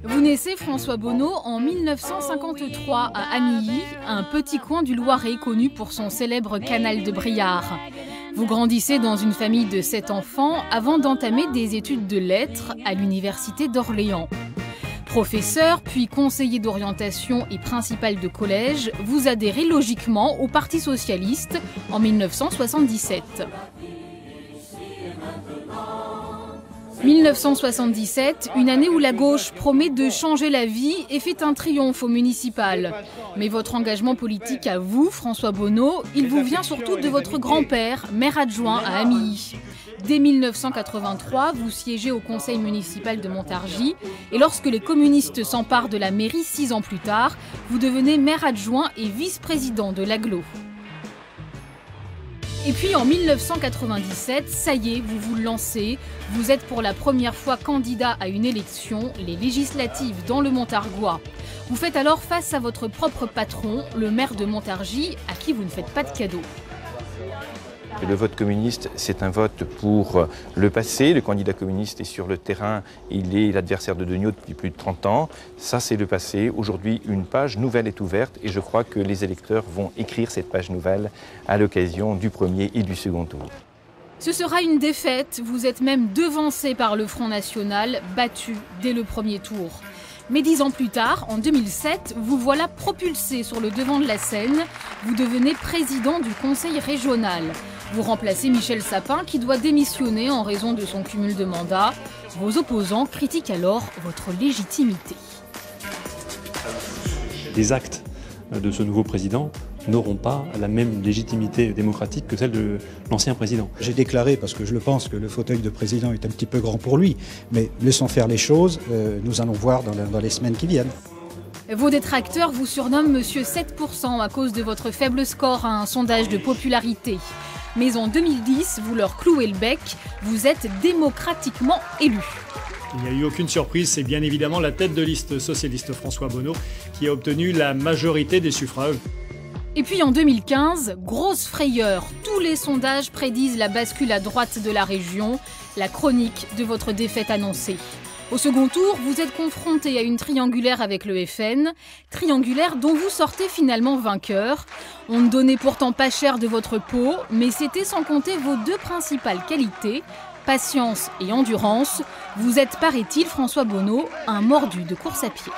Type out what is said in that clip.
Vous naissez François Bonneau en 1953 à Amilly, un petit coin du Loiret connu pour son célèbre canal de Briare. Vous grandissez dans une famille de 7 enfants avant d'entamer des études de lettres à l'université d'Orléans. Professeur, puis conseiller d'orientation et principal de collège, vous adhérez logiquement au Parti socialiste en 1977. 1977, une année où la gauche promet de changer la vie et fait un triomphe au municipal. Mais votre engagement politique à vous, François Bonneau, il vous vient surtout de votre grand-père, maire adjoint à Amilly. Dès 1983, vous siégez au conseil municipal de Montargis et lorsque les communistes s'emparent de la mairie 6 ans plus tard, vous devenez maire adjoint et vice-président de l'agglo. Et puis en 1997, ça y est, vous vous lancez. Vous êtes pour la première fois candidat à une élection, les législatives dans le Montargois. Vous faites alors face à votre propre patron, le maire de Montargis, à qui vous ne faites pas de cadeau. Le vote communiste, c'est un vote pour le passé. Le candidat communiste est sur le terrain, il est l'adversaire de Degnaud depuis plus de 30 ans. Ça, c'est le passé. Aujourd'hui, une page nouvelle est ouverte et je crois que les électeurs vont écrire cette page nouvelle à l'occasion du premier et du second tour. Ce sera une défaite. Vous êtes même devancé par le Front National, battu dès le premier tour. Mais 10 ans plus tard, en 2007, vous voilà propulsé sur le devant de la scène. Vous devenez président du conseil régional. Vous remplacez Michel Sapin qui doit démissionner en raison de son cumul de mandats. Vos opposants critiquent alors votre légitimité. Les actes de ce nouveau président n'auront pas la même légitimité démocratique que celle de l'ancien président. J'ai déclaré, parce que je le pense, que le fauteuil de président est un petit peu grand pour lui, mais laissons faire les choses, nous allons voir dans les semaines qui viennent. Vos détracteurs vous surnomment Monsieur 7% à cause de votre faible score à un sondage de popularité. Mais en 2010, vous leur clouez le bec, vous êtes démocratiquement élu. Il n'y a eu aucune surprise, c'est bien évidemment la tête de liste socialiste François Bonneau qui a obtenu la majorité des suffrages. Et puis en 2015, grosse frayeur, tous les sondages prédisent la bascule à droite de la région, la chronique de votre défaite annoncée. Au second tour, vous êtes confronté à une triangulaire avec le FN, triangulaire dont vous sortez finalement vainqueur. On ne donnait pourtant pas cher de votre peau, mais c'était sans compter vos 2 principales qualités, patience et endurance. Vous êtes, paraît-il, François Bonneau, un mordu de course à pied.